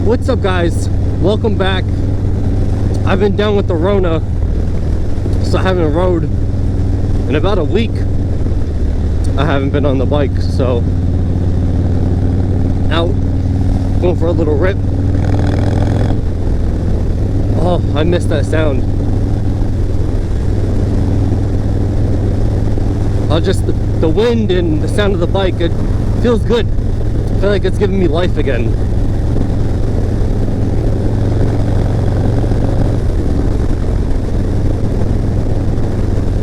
What's up, guys? Welcome back. I've been down with the Rona, so I haven't rode in about a week. I haven't been on the bike, so out going for a little rip. Oh, I miss that sound. The wind and the sound of the bike, it feels good. I feel like it's giving me life again.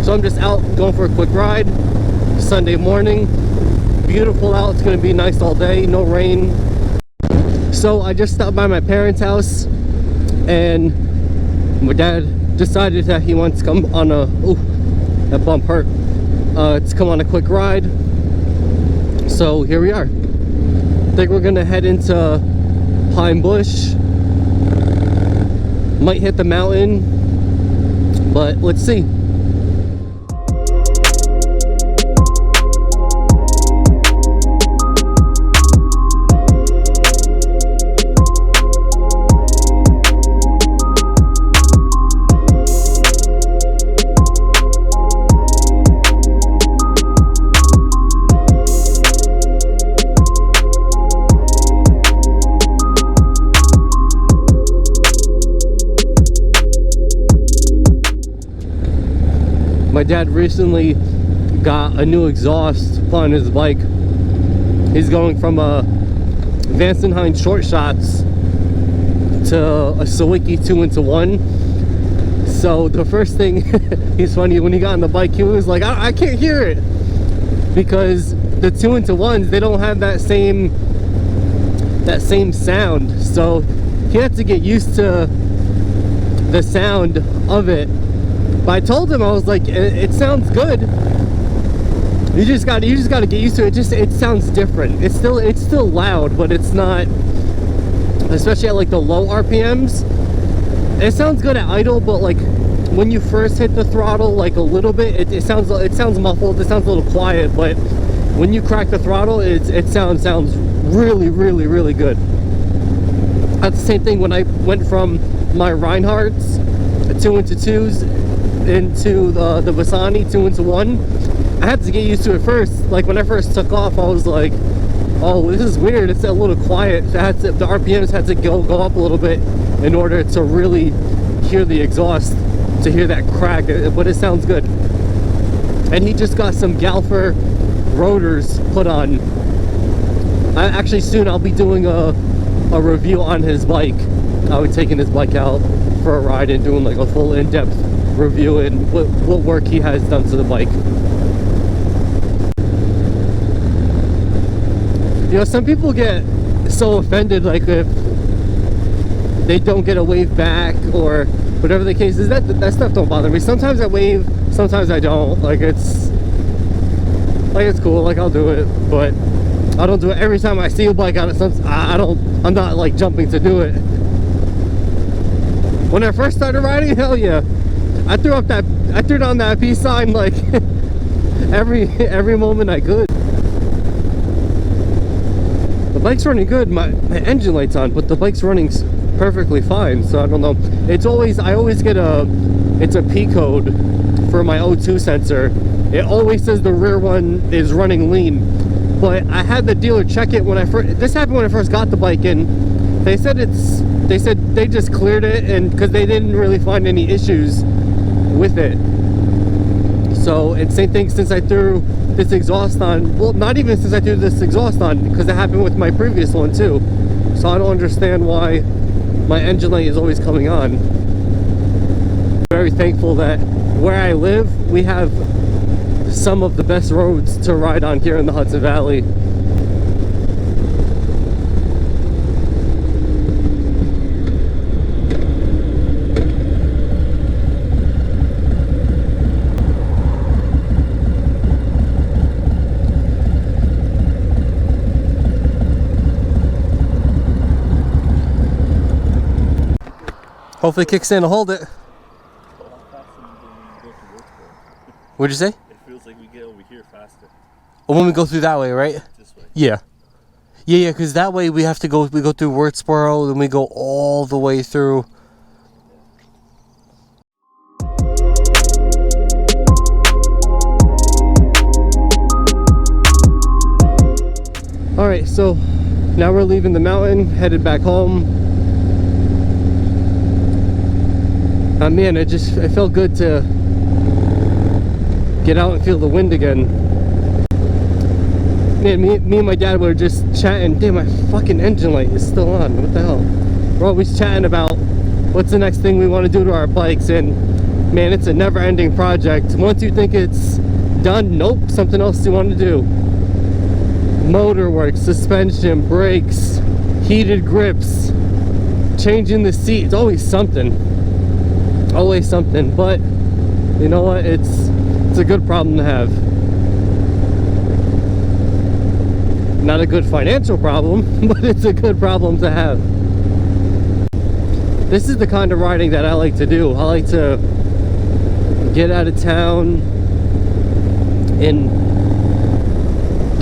So I'm just out going for a quick ride. Sunday morning, beautiful out. It's gonna be nice all day, no rain. So I just stopped by my parents' house, and my dad decided that he wants to come on a, oh, that bump hurt, to come on a quick ride. So here we are. I think we're gonna head into Pine Bush. Might hit the mountain, but let's see. My dad recently got a new exhaust on his bike. He's going from a Vance & Hines Short Shots to a Sawicki 2-into-1. So the first thing, he's funny, when he got on the bike, he was like, I can't hear it, because the 2-into-1s, they don't have that same sound. So he had to get used to the sound of it. But I told him, I was like, it sounds good. You just got to get used to it. It sounds different. It's still loud, but it's not, especially at like the low RPMs. It sounds good at idle, but like when you first hit the throttle, like a little bit, it sounds muffled. It sounds a little quiet, but when you crack the throttle, it sounds really, really, really good. That's the same thing when I went from my Reinhardts 2-into-2s into the Bassani 2-into-1. I had to get used to it first. Like when I first took off, I was like, oh, this is weird. It's a little quiet. The RPMs had to go up a little bit in order to really hear the exhaust, to hear that crack, but it sounds good. And he just got some Galfer rotors put on. Actually soon I'll be doing a review on his bike. I'll be taking his bike out for a ride and doing like a full in-depth review and what work he has done to the bike. You know, some people get so offended, like if they don't get a wave back or whatever the case is. That stuff don't bother me. Sometimes I wave, sometimes I don't. Like it's cool, like I'll do it, but I don't do it every time I see a bike on it. I'm not like jumping to do it. When I first started riding, hell yeah, I threw down that peace sign like every moment I could. The bike's running good. My engine light's on, but the bike's running perfectly fine. So I don't know. I always get it's a P code for my O2 sensor. It always says the rear one is running lean, but I had the dealer check it when this happened when I first got the bike in. They said they just cleared it, and because they didn't really find any issues with it. So it's same thing since I threw this exhaust on. Well, not even since I threw this exhaust on, because it happened with my previous one too. So I don't understand why my engine light is always coming on. Very thankful that where I live, we have some of the best roads to ride on here in the Hudson Valley. Hopefully it kicks in to hold it. What'd you say? It feels like we get over here faster. Or when we go through that way, right? This way. Yeah. Yeah, because that way we go through Wurtsboro, then we go all the way through. Alright, so now we're leaving the mountain, headed back home. Man, it felt good to get out and feel the wind again. Man, me and my dad were just chatting. Damn, my fucking engine light is still on. What the hell? We're always chatting about what's the next thing we want to do to our bikes, and man, it's a never-ending project. Once you think it's done, nope, something else you want to do. Motor work, suspension, brakes, heated grips, changing the seat. It's always something. Always something. But you know what? It's a good problem to have. Not a good financial problem, but it's a good problem to have. This is the kind of riding that I like to do. I like to get out of town and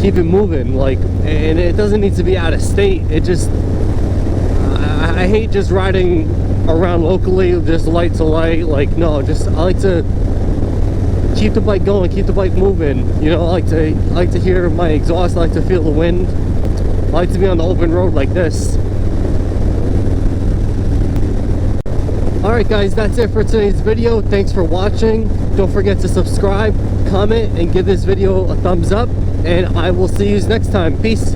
keep it moving, like, and it doesn't need to be out of state. It just, I hate just riding around locally, just light to light. Like, no, just, I like to keep the bike going, keep the bike moving. You know, I like to hear my exhaust, I like to feel the wind. I like to be on the open road like this. Alright guys, that's it for today's video. Thanks for watching. Don't forget to subscribe, comment, and give this video a thumbs up. And I will see you next time. Peace.